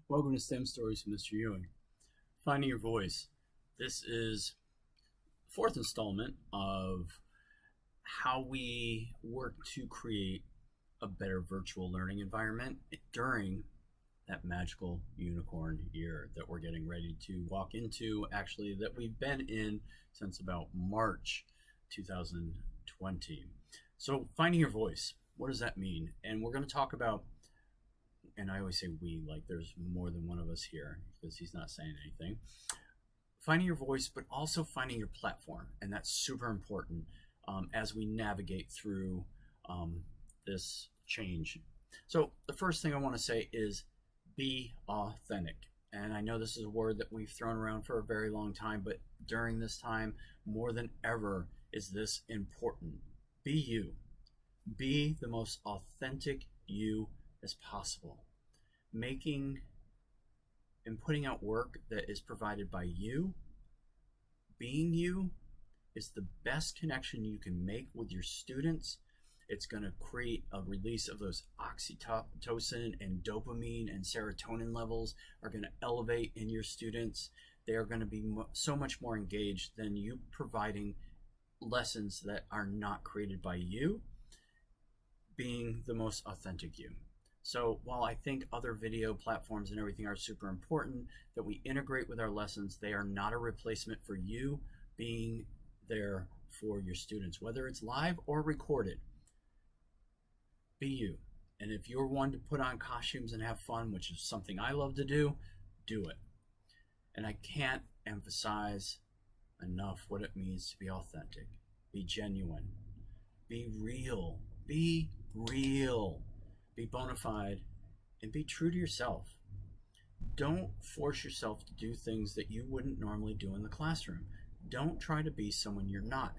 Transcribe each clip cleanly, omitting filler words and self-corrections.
Welcome to STEM Stories from Mr. Ewing. Finding your voice. This is the fourth installment of how we work to create a better virtual learning environment during that magical unicorn year that we're getting ready to walk into, actually, that we've been in since about March 2020. So finding your voice, what does that mean? And we're going to talk about, and I always say we, like there's more than one of us here because he's not saying anything. Finding your voice, but also finding your platform. And that's super important as we navigate through this change. So the first thing I want to say is be authentic. And I know this is a word that we've thrown around for a very long time, but during this time, more than ever, is this important. Be you. Be the most authentic you as possible. Making and putting out work that is provided by you, being you, is the best connection you can make with your students. It's going to create a release of those oxytocin and dopamine and serotonin levels are going to elevate in your students. They are going to be so much more engaged than you providing lessons that are not created by you, being the most authentic you. So while I think other video platforms and everything are super important that we integrate with our lessons, they are not a replacement for you being there for your students, whether it's live or recorded. Be you. And if you're one to put on costumes and have fun, which is something I love to do it. And I can't emphasize enough what it means to be authentic, be genuine, be real, be bona fide, and be true to yourself. Don't force yourself to do things that you wouldn't normally do in the classroom. Don't try to be someone you're not.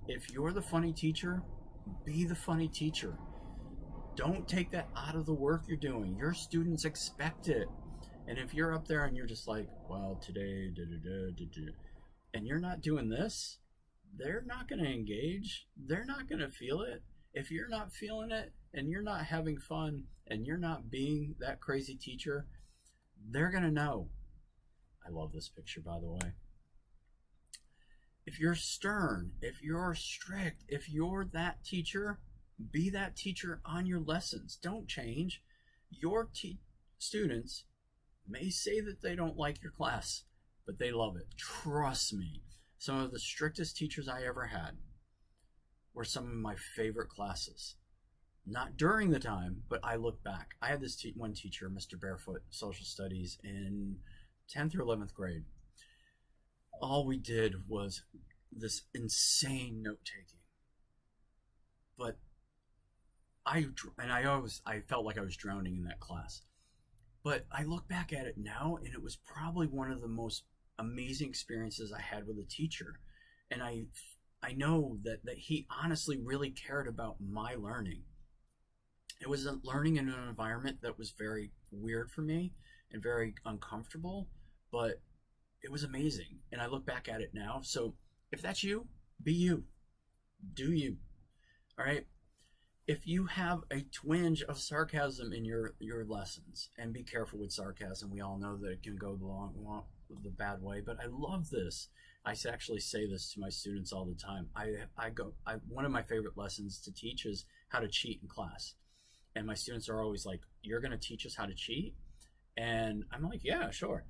If you're the funny teacher, be the funny teacher. Don't take that out of the work you're doing. Your students expect it. And if you're up there and you're just like, well, today, and you're not doing this, they're not going to engage. They're not going to feel it. If you're not feeling it and you're not having fun and you're not being that crazy teacher, they're going to know. I love this picture, by the way. If you're stern, if you're strict, if you're that teacher, be that teacher on your lessons. Don't change. Your students may say that they don't like your class, but they love it. Trust me. Some of the strictest teachers I ever had were some of my favorite classes. Not during the time, but I look back. I had this one teacher, Mr. Barefoot, social studies, in 10th or 11th grade. All we did was this insane note-taking. But I felt like I was drowning in that class. But I look back at it now, and it was probably one of the most amazing experiences I had with a teacher. And I know that he honestly really cared about my learning. It was learning in an environment that was very weird for me and very uncomfortable, but it was amazing. And I look back at it now. So if that's you, be you. Do you. All right? If you have a twinge of sarcasm in your lessons, and be careful with sarcasm. We all know that it can go the bad way, but I love this. I actually say this to my students all the time. One of my favorite lessons to teach is how to cheat in class. And my students are always like, you're going to teach us how to cheat? And I'm like, yeah, sure.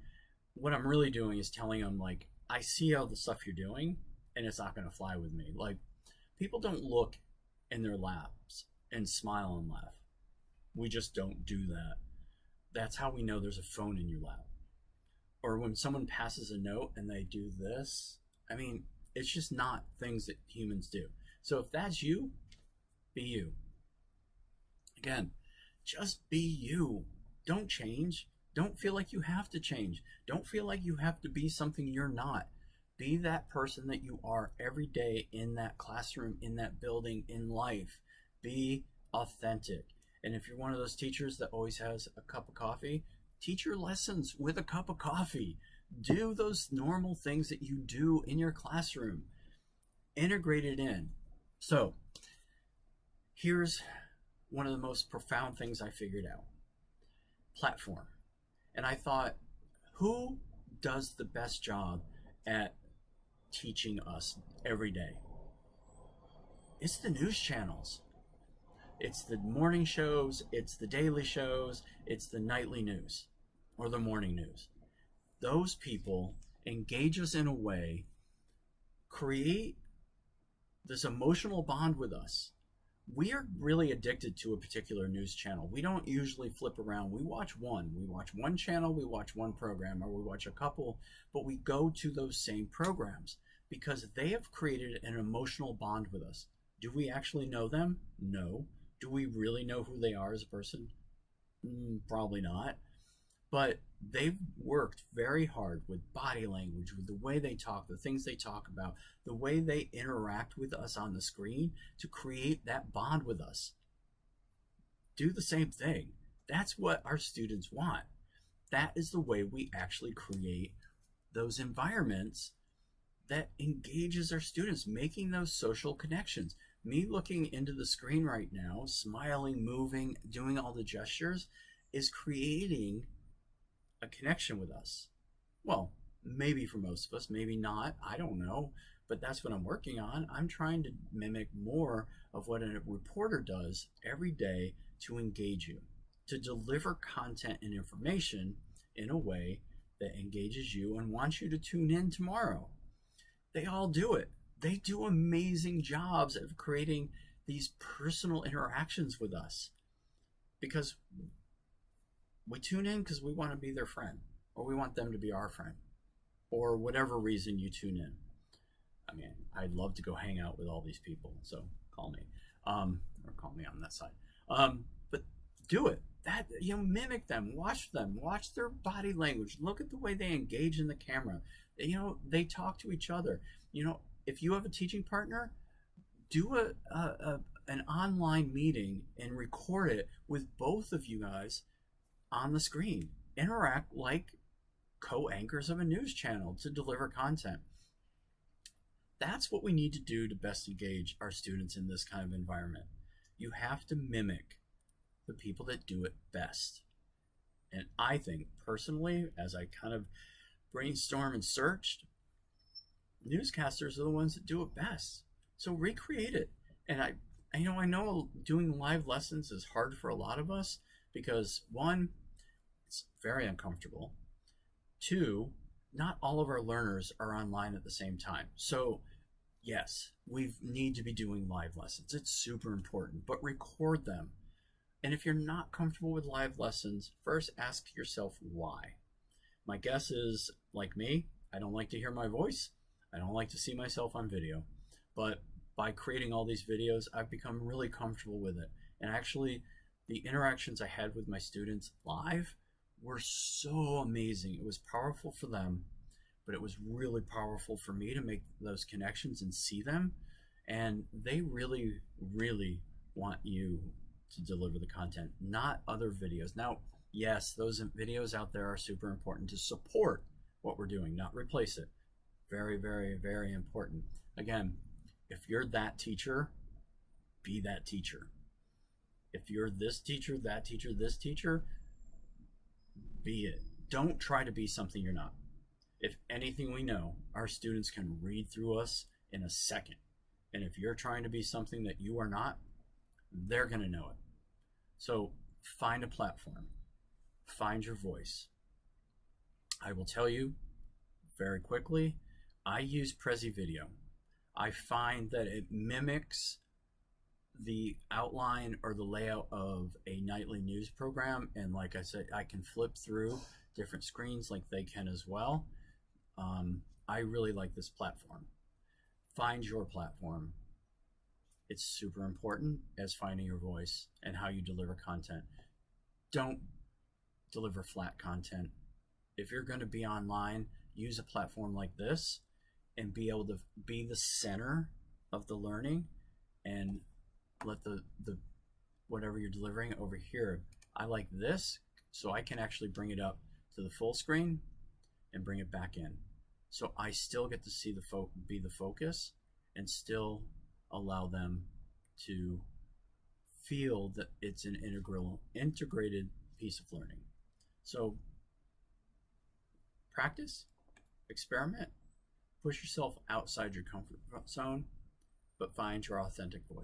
What I'm really doing is telling them, like, I see all the stuff you're doing, and it's not going to fly with me. Like, people don't look in their laps and smile and laugh. We just don't do that. That's how we know there's a phone in your lap. Or when someone passes a note and they do this, I mean, it's just not things that humans do. So if that's you, be you. Again, just be you. Don't change. Don't feel like you have to change. Don't feel like you have to be something you're not. Be that person that you are every day in that classroom, in that building, in life. Be authentic. And if you're one of those teachers that always has a cup of coffee, teach your lessons with a cup of coffee. Do those normal things that you do in your classroom. Integrate it in. So here's one of the most profound things I figured out. Platform. And I thought, who does the best job at teaching us every day? It's the news channels. It's the morning shows, it's the daily shows, it's the nightly news or the morning news. Those people engage us in a way, create this emotional bond with us. We are really addicted to a particular news channel. We don't usually flip around. We watch one. We watch one channel, we watch one program, or we watch a couple, but we go to those same programs because they have created an emotional bond with us. Do we actually know them? No. Do we really know who they are as a person? Probably not. But they've worked very hard with body language, with the way they talk, the things they talk about, the way they interact with us on the screen to create that bond with us. Do the same thing. That's what our students want. That is the way we actually create those environments that engages our students, making those social connections. Me looking into the screen right now, smiling, moving, doing all the gestures, is creating a connection with us. Well, maybe for most of us, maybe not. I don't know. But that's what I'm working on. I'm trying to mimic more of what a reporter does every day to engage you, to deliver content and information in a way that engages you and wants you to tune in tomorrow. They all do it. They do amazing jobs of creating these personal interactions with us because we tune in because we want to be their friend or we want them to be our friend or whatever reason you tune in. I mean, I'd love to go hang out with all these people, so call me, or call me on that side. But do it. That, mimic them, watch their body language, look at the way they engage in the camera. They talk to each other. If you have a teaching partner, do an online meeting and record it with both of you guys on the screen. Interact like co-anchors of a news channel to deliver content. That's what we need to do to best engage our students in this kind of environment. You have to mimic the people that do it best. And I think personally, as I kind of brainstorm and searched, newscasters are the ones that do it best. So recreate it. And I know doing live lessons is hard for a lot of us because one, it's very uncomfortable. Two, not all of our learners are online at the same time. So yes, we need to be doing live lessons. It's super important, but record them. And if you're not comfortable with live lessons, first ask yourself why. My guess is, like me, I don't like to hear my voice. I don't like to see myself on video. But by creating all these videos, I've become really comfortable with it. And actually, the interactions I had with my students live were so amazing. It was powerful for them, but it was really powerful for me to make those connections and see them. And they really, really want you to deliver the content, not other videos. Now, yes, those videos out there are super important to support what we're doing, not replace it. Very, very, very important. Again, if you're that teacher, be that teacher. If you're this teacher, that teacher, this teacher, be it. Don't try to be something you're not. If anything we know, our students can read through us in a second. And if you're trying to be something that you are not, they're going to know it. So find a platform. Find your voice. I will tell you very quickly, I use Prezi Video. I find that it mimics the outline or the layout of a nightly news program. And like I said, I can flip through different screens like they can as well. I really like this platform. Find your platform. It's super important as finding your voice and how you deliver content. Don't deliver flat content. If you're going to be online, use a platform like this and be able to be the center of the learning and let the whatever you're delivering over here. I like this so I can actually bring it up to the full screen and bring it back in. So I still get to see be the focus and still allow them to feel that it's an integrated piece of learning. So Practice, experiment, push yourself outside your comfort zone, but find your authentic voice.